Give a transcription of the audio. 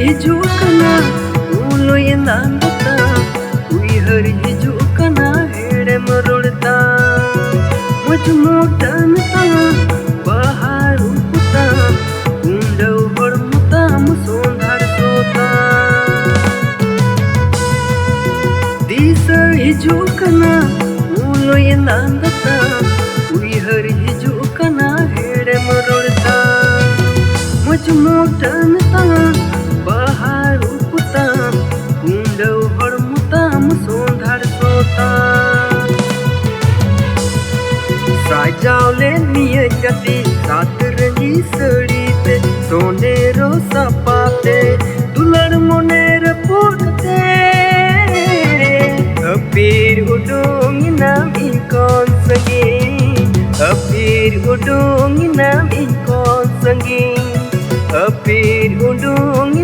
हिजुक कना उलोय नांदता उइहर हिजुक कना हेड़ेम रोड़ता मुझ मोटनता बहारू पुता कुंडव हड़मुता मुसोंधार सोता दिस हिजुक कना उलोय नांदता उइहर हिजुक कना हेड़ेम रोड़ता मुझ मोटनता बहारू पुता कुंडव हड़मुता मुसोंधार सोता साजावले निये गति सातरंगी सड़ीते सोनेरो सपाते दुलर मोनेर पुरते अपीर उडोंगी नामी कौन संगी अपीर उडोंगी नामी कौन संगी अपीर उडोंगी